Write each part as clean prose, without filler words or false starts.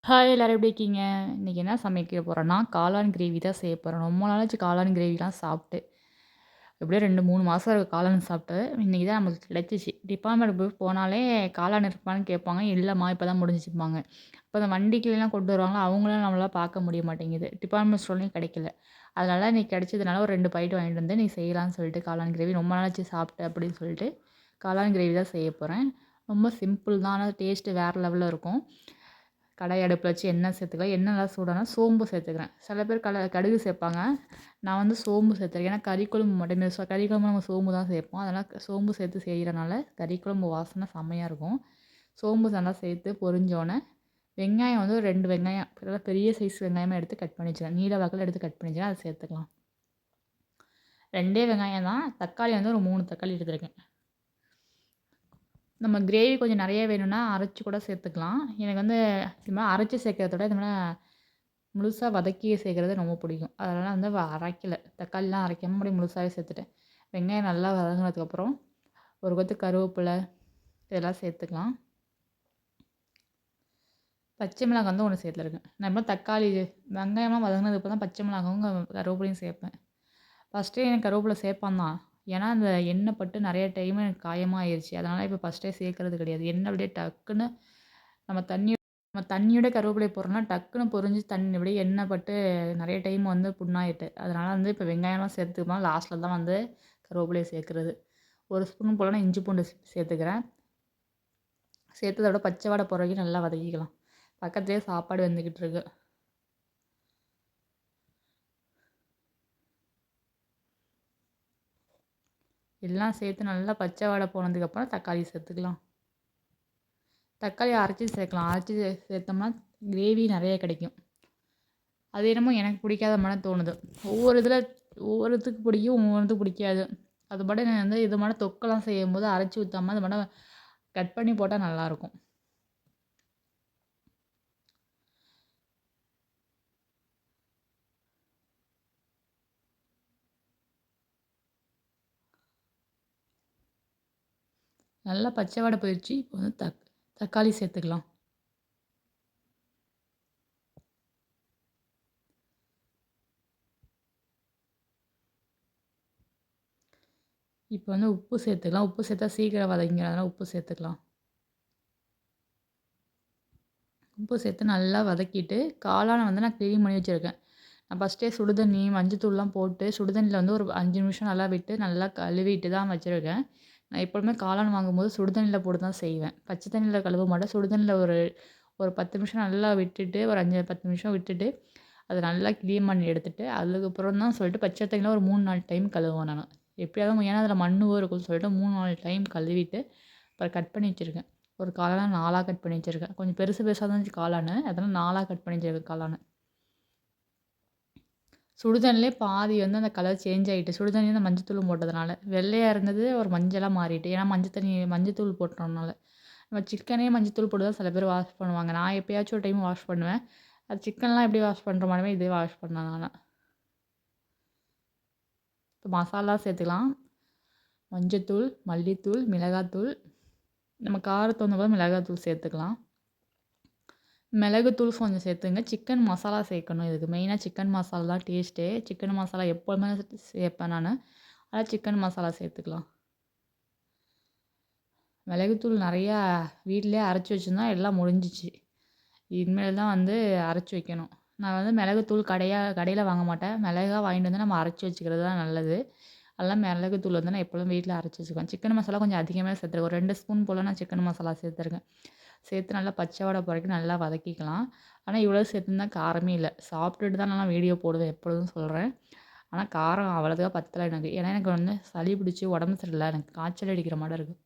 Hi எல்லாரும் எப்படி இருக்கீங்க? இன்னைக்கு என்ன சமைக்க போறேன்னா, காளான் கிரேவி தான் செய்ய போறேன். ரொம்ப நாளாச்சு காளான் கிரேவிலாம் சாப்பிட்டு. எப்படியும் 2, 3 மாசம் இருக்கு காளான் சாப்பிட்டு. இன்னைக்கு தான் நமக்கு கிடைச்சிச்சு. டிபார்ட்மெண்ட் போய் போனாலே காளான் இருப்பான்னு கேட்பாங்க. இல்லம்மா இப்ப தான் முடிஞ்சுச்சும்பாங்க. அப்ப அந்த வண்டிக்குலாம் கொண்டு வருவாங்கல்ல, அவங்களும் நம்மளால பார்க்க முடிய மாட்டேங்குது. டிபார்ட்மெண்ட் ஸ்டோர்லயும் கிடைக்கல. அதனால இன்னைக்கு கிடைச்சதுனால ஒரு 2 பாக்கெட் வாங்கிட்டு வந்து, இன்னைக்கு செய்யலான்னு சொல்லிட்டு காளான் கிரேவி ரொம்ப நாளாச்சு சாப்பிட்டு அப்படின்னு சொல்லிட்டு, காளான் கிரேவி தான் செய்ய போறேன். ரொம்ப சிம்பிள் தான். ஆனா டேஸ்ட்டு வேற லெவல்ல இருக்கும். கடாய் அடுப்புல வச்சு எண்ணெய் சேர்த்துக்கலாம். எண்ணெய் நல்லா சூடானா சோம்பு சேர்த்துக்கிறேன். சில பேர் கடுகு சேர்ப்பாங்க. நான் வந்து சோம்பு சேர்த்துருக்கேன். ஏன்னா கறி குழம்பு மட்டுமே கறி குழம்பு நம்ம சோம்பு தான் சேர்ப்போம். அதனால் சோம்பு சேர்த்து செய்கிறனால கறி குழம்பு வாசனை செம்மையா இருக்கும். சோம்பு நல்லா சேர்த்து பொரிஞ்சோனே, வெங்காயம் வந்து ஒரு 2 வெங்காயம் நல்லா பெரிய சைஸ் வெங்காயமா எடுத்து கட் பண்ணி வச்சுருக்கேன். நீல வாக்குல எடுத்து கட் பண்ணி வச்சுருக்கேன். அதை சேர்த்துக்கலாம். 2டே வெங்காயம் தான். தக்காளி வந்து ஒரு 3 தக்காளி எடுத்துருக்கேன். நம்ம கிரேவி கொஞ்சம் நெறைய வேணும்னா, அரைச்சு கூட சேர்த்துக்கலாம். எனக்கு வந்து இது மாரி அரைச்சு சேர்க்கிறத விட, இது மாரி முழுசா வதக்கி சேர்க்கிறது ரொம்ப பிடிக்கும். அதனால வந்து அரைக்கல. தக்காளிலாம் அரைக்காம அப்படியே முழுசாவே சேர்த்துட்டேன். வெங்காயம் நல்லா வதங்குனதுக்கப்புறம், ஒரு கொத்து கருவேப்பில இதெல்லாம் சேர்த்துக்கலாம். பச்சை மிளகாய் வந்து 1 சேர்த்துருக்கேன். நான் இப்ப தக்காளி வெங்காயம்லாம் வதங்குனதுக்கு தான் பச்சை மிளகாவும், கருவேப்பிலையும் சேர்ப்பேன். ஃபர்ஸ்ட்டே எனக்கு கருவேப்பில சேர்ப்பேன் தான். ஏன்னா, அந்த எண்ணெய் பட்டு நெறைய டைம் எனக்கு காயமா ஆயிருச்சு. அதனால இப்ப ஃபர்ஸ்ட்டே சேர்க்கறது கிடையாது. எண்ணெய் அப்படியே டக்குன்னு நம்ம தண்ணி நம்ம தண்ணியோட கருவேப்பிலைய போடுறோம்னா, டக்குனு பொரிஞ்சு தண்ணி அப்படியே எண்ணெய் பட்டு நெறைய டைம் வந்து புண்ணாயிட்டு. அதனால வந்து இப்ப வெங்காயம்லாம் சேர்த்துக்கும்போது லாஸ்ட்ல தான் வந்து கருவேப்பிலைய சேர்க்கிறது. 1 ஸ்பூன் போல நான் இஞ்சி பூண்டு சேர்த்துக்கிறேன். சேர்த்ததோட பச்சை வாடை போற வரைக்கும் நல்லா வதக்கிக்கலாம். பக்கத்துலயே சாப்பாடு வெந்துகிட்டு இருக்கு. எல்லாம் சேர்த்து நல்லா பச்சை வாடை போனதுக்கப்புறம் தக்காளி சேர்த்துக்கலாம். தக்காளி அரைச்சு சேர்க்கலாம். அரைச்சு சேர்த்தோம்னா கிரேவி நெறைய கிடைக்கும். அது என்னமோ எனக்கு பிடிக்காத மாரி தோணுது. ஒவ்வொரு இதில ஒவ்வொருத்துக்கு பிடிக்கும், ஒவ்வொருத்துக்கு பிடிக்காது. அது பாட்டு நான் வந்து இது மாரி தொக்கெல்லாம் செய்யும்போது அரைச்சு ஊத்தாம, அது மாரி கட் பண்ணி போட்டா நல்லாயிருக்கும். நல்லா பச்சை வாடை போயிருச்சு. இப்போ வந்து தக்காளி சேர்த்துக்கலாம். இப்போ வந்து உப்பு சேர்த்துக்கலாம். உப்பு சேர்த்தா சீக்கிரம் வதங்கிரும். அதனால உப்பு சேர்த்துக்கலாம். உப்பு சேர்த்து நல்லா வதக்கிட்டு, காளான வந்து நான் கிளீன் பண்ணி வச்சிருக்கேன். நான் ஃபர்ஸ்ட்டே சுடுதண்ணி, மஞ்சத்தூள்லாம் போட்டு சுடுதண்ணில வந்து ஒரு 5 நிமிஷம் நல்லா விட்டு, நல்லா கழுவிட்டு தான் வச்சிருக்கேன். நான் எப்பவுமே காளான் வாங்கும்போது சுடுதண்ணில போட்டு தான் செய்வேன். பச்சை தண்ணில கழுவ மாட்டேன். சுடுதண்ணில ஒரு ஒரு 10 நிமிஷம் நல்லா விட்டுட்டு, ஒரு 5, 10 நிமிஷம் விட்டுட்டு, அத நல்லா கிளீன் பண்ணி எடுத்துட்டு, அதுக்கப்புறம் தான் சொல்லிட்டு பச்சை தண்ணில ஒரு 3, 4 டைம் கழுவுவேன் நானு. எப்படியாவது ஏன்னா அதில மண்ணும் இருக்கும்னு சொல்லிட்டு 3, 4 டைம் கழுவிட்டு, அப்புறம் கட் பண்ணி வச்சிருக்கேன். ஒரு காளான 4ஆ கட் பண்ணி வச்சிருக்கேன். கொஞ்சம் பெருசு பெருசா தான் இருந்துச்சு காளானு. அதனால 4ஆ கட் பண்ணி வச்சிருக்கேன் காளான. சுடுதண்ணிலே பாதி வந்து அந்த கலர் சேஞ்ச் ஆயிட்டு. சுடுதண்ணில இந்த மஞ்சத்தூளும் போட்டதுனால. வெள்ளையா இருந்தது ஒரு மஞ்சளா மாறிட்டு. ஏன்னா மஞ்சத்தூள் போட்டோம்னால. நம்ம சிக்கனே மஞ்சத்தூள் போட்டு தான் சில பேர் வாஷ் பண்ணுவாங்க. நான் எப்பயாச்சும் ஒரு டைம் வாஷ் பண்ணுவேன். அது சிக்கன்லாம் எப்படி வாஷ் பண்ற மாரியே இதே வாஷ் பண்ணேன் நானு. இப்போ மசாலா சேர்த்துக்கலாம். மஞ்சத்தூள், மல்லித்தூள், மிளகாத்தூள். நம்ம காரத்துக்கு தகுந்த மாரி மிளகாத்தூள் சேர்த்துக்கலாம். மிளகுத்தூள் கொஞ்சம் சேர்த்துங்க. சிக்கன் மசாலா சேர்க்கணும் இதுக்கு. மெயினா சிக்கன் மசாலா தான் டேஸ்ட்டே. சிக்கன் மசாலா எப்பவுமே சேர்ப்பேன் நானு. அதான் சிக்கன் மசாலா சேர்த்துக்கலாம். மிளகுத்தூள் நெறையா வீட்லயே அரைச்சு வச்சிருந்தா எல்லாம் முடிஞ்சிச்சு. இனிமேல் தான் வந்து அரைச்சு வைக்கணும். நான் வந்து மிளகுத்தூள் கடையில வாங்க மாட்டேன். மிளகா வாங்கிட்டு வந்து நம்ம அரைச்சு வச்சுக்கிறது தான் நல்லது. அதெல்லாம் மிளகுத்தூள் வந்து நான் எப்பொழுதும் வீட்ல அரைச்சு வச்சுக்குவேன். சிக்கன் மசாலா கொஞ்சம் அதிகமாவே சேர்த்துருக்கேன். ஒரு 2 ஸ்பூன் போல நான் சிக்கன் மசாலா சேர்த்துருக்கேன். சேர்த்து நல்லா பச்சை வாடை போற வரைக்கும் நல்லா வதக்கிக்கலாம். ஆனா இவ்வளோ சேர்த்துருந்தா காரமே இல்ல. சாப்பிட்டுட்டு தான் நான் வீடியோ போடுவேன் எப்பொழுதும் சொல்றேன். ஆனா காரம் அவ்வளோதுக்கா பத்தல எனக்கு. ஏன்னா எனக்கு வந்து சளி பிடிச்சு உடம்பு சரியில்ல. எனக்கு காய்ச்சல் அடிக்கிற மாரி இருக்கு.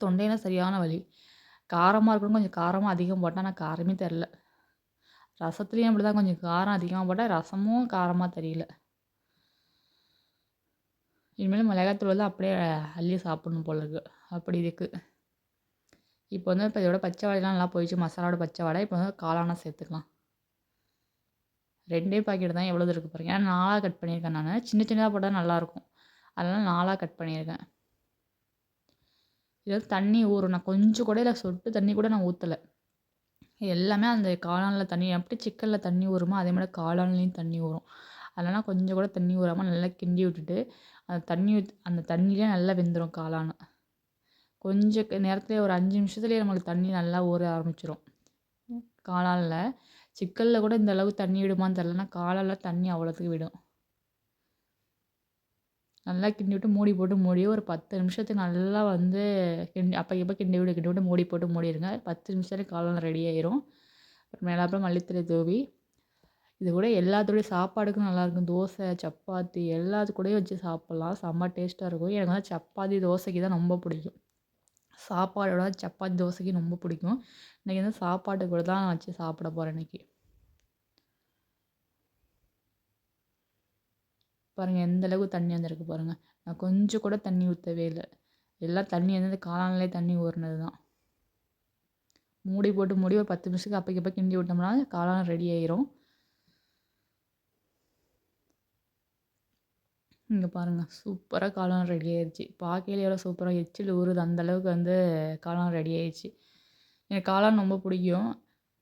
தொண்டையெல்லாம் சரியான வலி. காரமா இருக்கணும் கொஞ்சம் காரமா அதிகம் போட்டேன். ஆனா காரமே தெரில. ரசத்துலயும் அப்படிதான் கொஞ்சம் காரம் அதிகமா போட்டேன். ரசமும் காரமா தெரியல. இனிமேல் மிளகாத்தூள் வந்து அப்படியே அள்ளி சாப்பிடணும் போல இருக்கு. அப்படி இருக்கு. இப்போ வந்து இதோட பச்சை வாடைலாம் நல்லா போயிடுச்சு. மசாலாவோட பச்சை வாடை. இப்போ வந்து காளான சேர்த்துக்கலாம். 2டே பாக்கெட் தான் எவ்வளோ இருக்கு பாருங்க. ஏன்னா 4ஆ கட் பண்ணியிருக்கேன் நானு. சின்ன சின்னதா போட்டா நல்லாயிருக்கும். அதனால 4ஆ கட் பண்ணியிருக்கேன். இதில தண்ணி ஊறும். நான் கொஞ்சம் கூட இல்ல சொட்டு தண்ணி கூட நான் ஊத்தல. எல்லாமே அந்த காளான்ல தண்ணி எப்படி சிக்கன்ல தண்ணி ஊறுமோ, அதே மாரி காளான்லேயும் தண்ணி ஊறும். அதெல்லாம் கொஞ்சம் கூட தண்ணி ஊறாம நல்லா கிண்டி விட்டுட்டு, அந்த தண்ணியிலே நல்லா வெந்துரும் காளானு. நேரத்திலேயே ஒரு 5 நிமிஷத்துலேயே நம்மளுக்கு தண்ணி நல்லா ஊற ஆரம்பிச்சுரும். காளான்ல. சிக்கன்ல கூட இந்த அளவு தண்ணி விடுமான்னு தெரியல. ஆனா காளான்ல தண்ணி அவ்வளோத்துக்கு விடும். நல்லா கிண்டி விட்டு மூடி போட்டு மூடி ஒரு 10 நிமிஷத்துக்கு நல்லா வந்து அப்ப இப்ப கிண்டி விட்டு மூடி போட்டு மூடிருங்க. 10 நிமிஷத்துல காளான் ரெடி ஆயிரும். மேலாப்புல மல்லித்தழை தூவி, இது கூட எல்லாத்தோடயும் சாப்பாடுக்கும் நல்லாயிருக்கும். தோசை, சப்பாத்தி எல்லாத்து கூடயும் வச்சு சாப்பிட்லாம். செம்ம டேஸ்ட்டா இருக்கும். எனக்கு வந்து சப்பாத்தி, தோசைக்கு தான் ரொம்ப பிடிக்கும். சாப்பாடோட சப்பாத்தி, தோசைக்கு ரொம்ப பிடிக்கும். இன்னைக்கு வந்து சாப்பாட்டு கூட தான் வச்சு சாப்பிட போறேன் இன்னைக்கு. பாருங்க எந்த அளவுக்கு தண்ணி வந்திருக்கு பாருங்க. நான் கொஞ்சம் கூட தண்ணி ஊத்தவே இல்ல. எல்லாம் தண்ணி வந்து இந்த காளான்லயே தண்ணி ஊறுனது தான். மூடி போட்டு மூடி ஒரு 10 நிமிஷத்துக்கு அப்பைக்கு அப்ப கிண்டி விட்டோம்னா காளான் ரெடி ஆயிரும். இங்க பாருங்க சூப்பரா காளான் ரெடி ஆயிருச்சு. பார்க்கையிலே எவ்வளோ சூப்பரா எச்சில் ஊறுது. அந்த அளவுக்கு வந்து காளான் ரெடி ஆயிருச்சு. எனக்கு காளான் ரொம்ப பிடிக்கும்.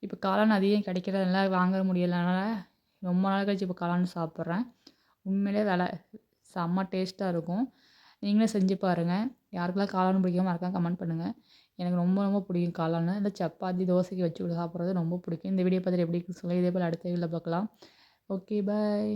இப்ப காளான் அதிகம் கிடைக்கிறதுனால வாங்க முடியலனால ரொம்ப நாள் கழிச்சு இப்ப காளான் சாப்பிட்றேன். உண்மையிலே செம்ம டேஸ்ட்டா இருக்கும். நீங்களும் செஞ்சு பாருங்க. யாருக்கெல்லாம் காளான் பிடிக்குமோ மறக்காம கமெண்ட் பண்ணுங்க. எனக்கு ரொம்ப ரொம்ப பிடிக்கும் காளான். இந்த சப்பாத்தி, தோசைக்கு வச்சு சாப்பிட்றது ரொம்ப பிடிக்கும். இந்த வீடியோ பார்த்துட்டு எப்படி இருக்குன்னு சொல்லுங்க. இதே போல அடுத்த வீடியோல பார்க்கலாம். Okay bye.